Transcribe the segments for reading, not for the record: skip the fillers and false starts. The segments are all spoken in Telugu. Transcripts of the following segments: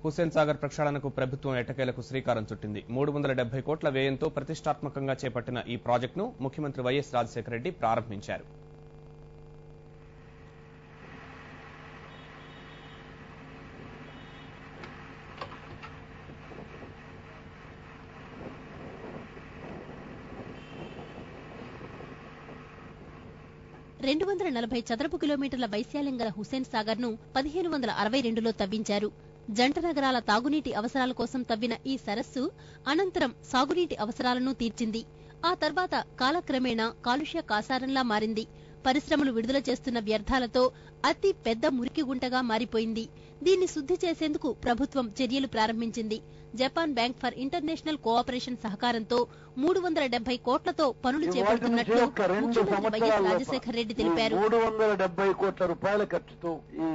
హుస్సేన్ సాగర్ ప్రక్షాళనకు ప్రభుత్వం ఎట్టకేలకు శ్రీకారం చుట్టింది. 370 కోట్ల వ్యయంతో ప్రతిష్టాత్మకంగా చేపట్టిన ఈ ప్రాజెక్టును ముఖ్యమంత్రి వైఎస్ రాజశేఖర రెడ్డి ప్రారంభించారు. చదరపు కిలోమీటర్ల వైశాల్యం గల హుస్సేన్ సాగర్ ను 1562లో తవ్వించారు. జంట నగరాల తాగునీటి అవసరాల కోసం తవ్విన ఈ సరస్సు అనంతరం సాగునీటి అవసరాలను తీర్చింది. ఆ తర్వాత కాలక్రమేణా కాలుష్య కాసారంలా మారింది. పరిశ్రమలు విడుదల చేస్తున్న వ్యర్థాలతో అతి పెద్ద మురికి గుంటగా మారిపోయింది. దీన్ని శుద్ధి చేసేందుకు ప్రభుత్వం చర్యలు ప్రారంభించింది. Japan bank for international cooperation సహకారంతో 370 కోట్లతో పనులు చేపడుతున్నట్లు ముఖ్యమంత్రి వైఎస్ రాజశేఖర రెడ్డి తెలిపారు. 370 కోట్ల రూపాయల ఖర్చుతో ఈ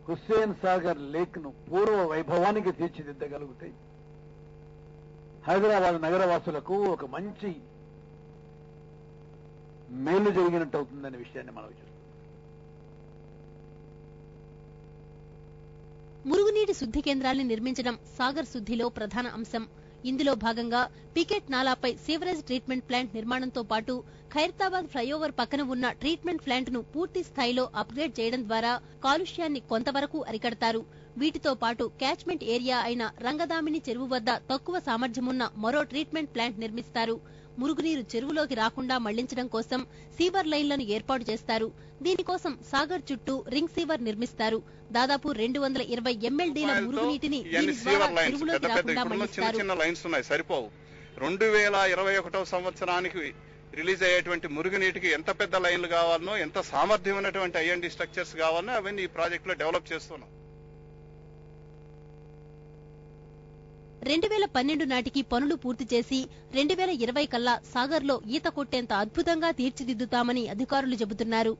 హుస్సేన్ సాగర్ లేక్ ను పూర్వ వైభవానికి తీర్చిదిద్దగలుగుతాయి. హైదరాబాద్ నగరవాసులకు ఒక మంచి మేలు జరిగినట్టు అవుతుందనే విషయాన్ని మనం చూస్తాం. మురుగునీటి శుద్ధి కేంద్రాల్ని నిర్మించడం సాగర్ శుద్ధిలో ప్రధాన అంశం. ఇందులో భాగంగా పికెట్ నాలాపై సీవరేజ్ ట్రీట్మెంట్ ప్లాంట్ నిర్మాణంతో పాటు ఖైరతాబాద్ ఫ్లైఓవర్ పక్కన ఉన్న ట్రీట్మెంట్ ప్లాంట్ ను పూర్తి స్థాయిలో అప్గ్రేడ్ చేయడం ద్వారా కాలుష్యాన్ని కొంతవరకు అరికడతారు. వీటితో పాటు క్యాచ్మెంట్ ఏరియా అయిన రంగదామిని చెరువు వద్ద తక్కువ సామర్థ్యమున్న మరో ట్రీట్మెంట్ ప్లాంట్ నిర్మిస్తారు. మురుగునీరు చెరువులోకి రాకుండా మళ్లించడం కోసం సీవర్ లైన్లను ఏర్పాటు చేస్తారు. దీనికోసం సాగర్ చుట్టూ రింగ్ సీవర్ నిర్మిస్తారు. దాదాపు 220 MLDల మురుగునీటిని చెరువులోకి రాకుండా మళ్లిస్తారు. 2021 సంవత్సరానికి రిలీజ్ అయ్యేటువంటి మురుగునీటికి ఎంత పెద్ద లైన్లు కావాలనో, ఎంత సామర్థ్యం ఉన్నటువంటి ఐఎన్డి స్ట్రక్చర్స్ కావాలనో అవన్నీ ఈ ప్రాజెక్ట్ లో డెవలప్ చేస్తున్నాం. 2012 నాటికి పనులు పూర్తి చేసి 2020 కల్లా సాగర్లో ఈత కొట్టేంత అద్భుతంగా తీర్చిదిద్దుతామని అధికారులు చెబుతున్నారు.